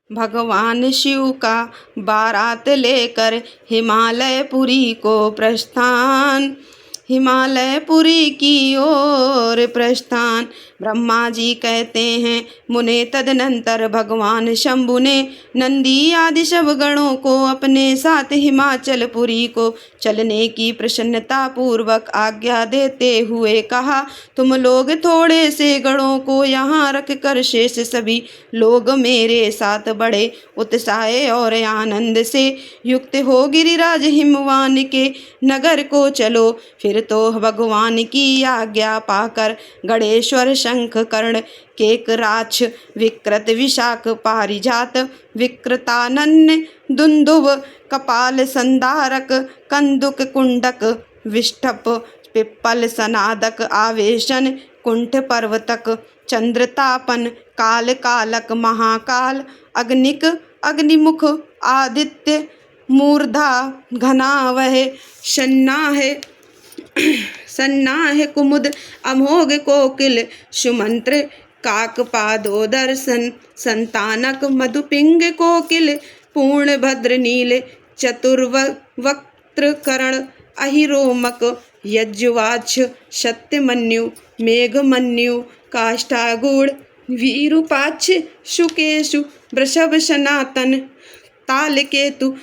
भगवान शिव का बारात लेकर हिमालयपुरी को प्रस्थान, हिमालयपुरी की ओर प्रस्थान। ब्रह्मा जी कहते हैं मुने तदनंतर भगवान शंभु ने नंदी आदि सब गणों को अपने साथ हिमाचलपुरी को चलने की प्रसन्नता पूर्वक आज्ञा देते हुए कहा, तुम लोग थोड़े से गणों को यहाँ रख कर शेष सभी लोग मेरे साथ बड़े उत्साह और आनंद से युक्त हो गिरिराज हिमवान के नगर को चलो। फिर तो भगवान की आज्ञा पाकर गणेश्वर, शंख, कर्ण, केकराक्ष, विकृत, विशाख, पारिजात, विकृतानन्य, दुंदुभ, कपाल, संधारक, कंदुक, कुंडक, विष्ठप, पिप्पल, सनादक, आवेशन, कुंठ, पर्वतक, चंद्रतापन, काल, कालक, महाकाल, अग्निक, अग्निमुख, आदित्य, मूर्धा, घनावह, सन्नाह, सन्नाह, कुमुद, अमोघ, कोकिल, सुमंत्र, काकपादोदर्शन, संतानक, मधुपिंग, कोकिल, पूर्ण, भद्र, नील, चतुर्वक्त्र, कर्ण, अहिरोमक, यज्वाक्ष, सत्यमन्यु, मेघमन्यु, काष्ठागूढ़, वीरूपाक्ष, शुकेशु, वृषभ, सनातन, तालकेतु,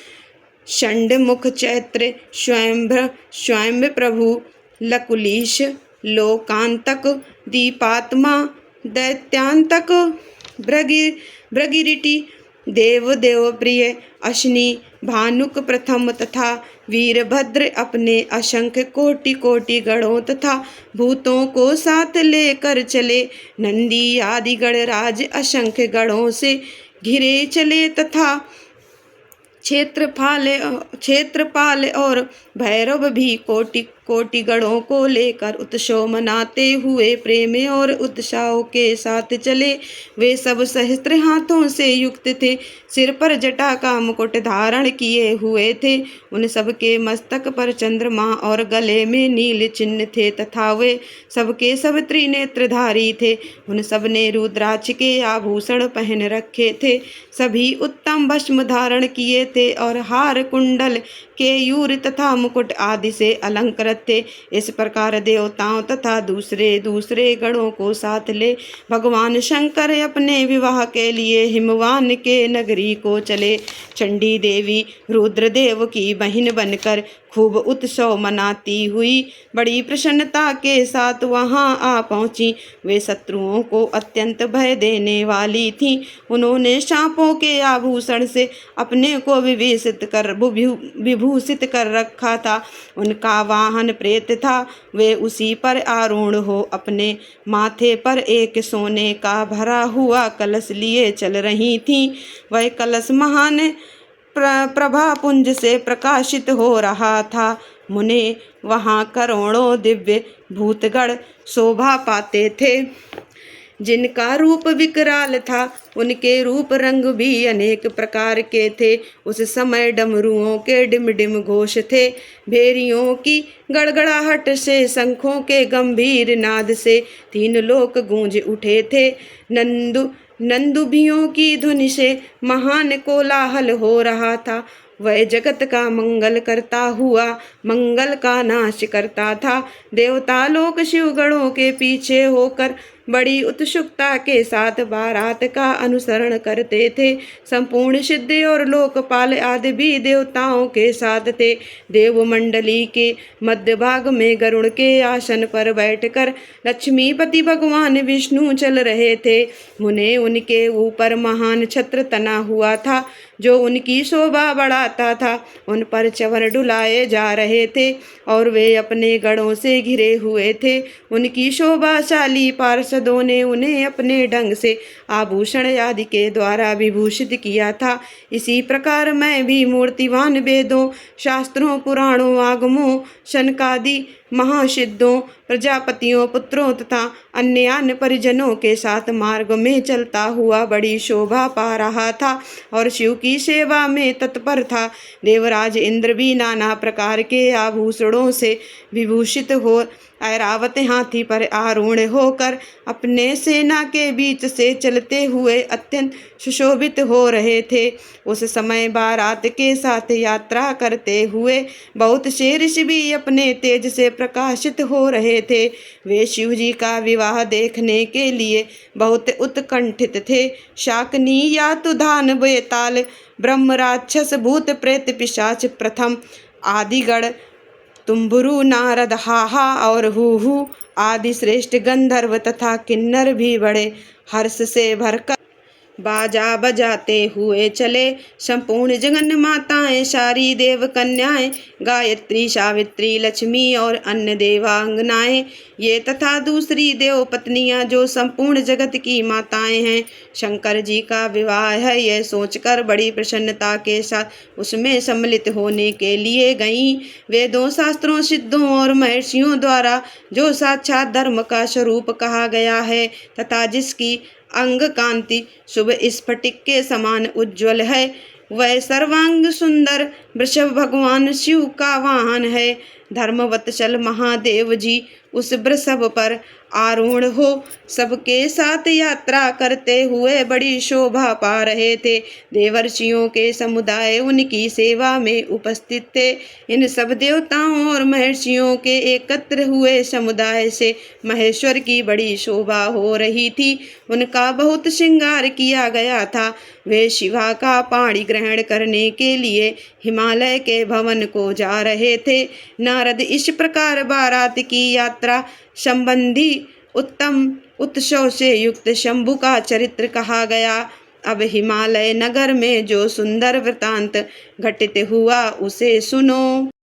षण्मुख, चैत्र, स्वयं प्रभु, लकुलीश, लोकांतक, दीपात्मा, दैत्यांतक, भृगिरिटि, देवदेव प्रिय, अश्नि, भानुक प्रथम तथा वीरभद्र अपने असंख्य कोटि कोटि गणों तथा भूतों को साथ लेकर चले। नंदी आदि गणराज असंख्य गणों से घिरे चले तथा क्षेत्रपाल और भैरव भी कोटि कोटि गणों को लेकर उत्सव मनाते हुए प्रेम और उत्साह के साथ चले। वे सब सहस्त्र हाथों से युक्त थे, सिर पर जटा का मुकुट धारण किए हुए थे। उन सब के मस्तक पर चंद्रमा और गले में नील चिन्ह थे तथा वे सबके सब त्रिनेत्रधारी थे। उन सब ने रुद्राक्ष के आभूषण पहन रखे थे, सभी उत्तम भस्म धारण किए थे और हार, कुंडल, केयूर तथा मुकुट आदि से अलंकृत थे। इस प्रकार देवताओं तथा दूसरे दूसरे गणों को साथ ले भगवान शंकर अपने विवाह के लिए हिमवान के नगरी को चले। चंडी देवी रुद्रदेव की बहन बनकर खूब उत्सव मनाती हुई बड़ी प्रसन्नता के साथ वहां आ पहुंची। वे शत्रुओं को अत्यंत भय देने वाली थीं। उन्होंने सांपों के आभूषण से अपने को विभूषित कर रखा था। उनका वाहन प्रेत था। वे उसी पर आरूढ़ हो अपने माथे पर एक सोने का भरा हुआ कलश लिए चल रही थीं। वह कलश महान प्रभापुंज से प्रकाशित हो रहा था। मुने वहाँ करोड़ों दिव्य भूतगण शोभा पाते थे, जिनका रूप विकराल था। उनके रूप रंग भी अनेक प्रकार के थे। उस समय डमरुओं के डिम डिम घोष थे, भेरियों की गड़गड़ाहट से, शंखों के गंभीर नाद से तीन लोक गूंज उठे थे। नंदुभियों की ध्वनि से महान कोलाहल हो रहा था। वह जगत का मंगल करता हुआ मंगल का नाश करता था। देवता लोक शिवगणों के पीछे होकर बड़ी उत्सुकता के साथ बारात का अनुसरण करते थे। संपूर्ण सिद्धि और लोकपाल आदि भी देवताओं के साथ थे। देवमंडली के मध्य भाग में गरुड़ के आसन पर बैठकर लक्ष्मीपति भगवान विष्णु चल रहे थे। मुने उनके ऊपर महान छत्र तना हुआ था, जो उनकी शोभा बढ़ाता था। उन पर चवर डुलाए जा रहे थे और वे अपने गणों से घिरे हुए थे। उनकी शोभाशाली पार्षदों ने उन्हें अपने ढंग से आभूषण आदि के द्वारा विभूषित किया था। इसी प्रकार मैं भी मूर्तिवान वेदों, शास्त्रों, पुराणों, आगमों, शनकादि महासिद्धों, प्रजापतियों, पुत्रों तथा अन्य परिजनों के साथ मार्ग में चलता हुआ बड़ी शोभा पा रहा था और शिव की सेवा में तत्पर था। देवराज इंद्र भी नाना प्रकार के आभूषणों से विभूषित हो ऐरावत हाथी पर आरूढ़ होकर अपने सेना के बीच से चलते हुए अत्यंत सुशोभित हो रहे थे। उस समय बारात के साथ यात्रा करते हुए बहुत से ऋषि भी अपने तेज से प्रकाशित हो रहे थे। वे शिव जी का विवाह देखने के लिए बहुत उत्कंठित थे। शाकनी, यातुधान, बेताल, ब्रह्म, राक्षस, भूत, प्रेत, पिशाच, प्रथम, आदिगण, तुम्बुरु, नारद, हाहा और हूहू आदि श्रेष्ठ गंधर्व तथा किन्नर भी बड़े हर्ष से भरकर बाजा बजाते हुए चले। संपूर्ण जगन माताएं, सारी देव कन्याएं, गायत्री, सावित्री, लक्ष्मी और अन्य देवांगनाएं, ये तथा दूसरी देव पत्नियां जो संपूर्ण जगत की माताएं हैं, शंकर जी का विवाह है यह सोचकर बड़ी प्रसन्नता के साथ उसमें सम्मिलित होने के लिए गईं। वेदों, शास्त्रों, सिद्धों और महर्षियों द्वारा जो साक्षात धर्म का स्वरूप कहा गया है तथा जिसकी अंग कांति शुभ स्फटिक के समान उज्ज्वल है, वह सर्वांग सुंदर वृषभ भगवान शिव का वाहन है। धर्मवत्सल महादेव जी उस वृषभ पर आरूढ़ हो सबके साथ यात्रा करते हुए बड़ी शोभा पा रहे थे। देवर्षियों के समुदाय उनकी सेवा में उपस्थित थे। इन सब देवताओं और महर्षियों के एकत्र हुए समुदाय से महेश्वर की बड़ी शोभा हो रही थी। उनका बहुत श्रृंगार किया गया था। वे शिवा का पाणी ग्रहण करने के लिए हिमालय के भवन को जा रहे थे। नारद इस प्रकार बारात की यात्रा संबंधी उत्तम उत्सव से युक्त शंभु का चरित्र कहा गया। अब हिमालय नगर में जो सुंदर वृतांत घटित हुआ उसे सुनो।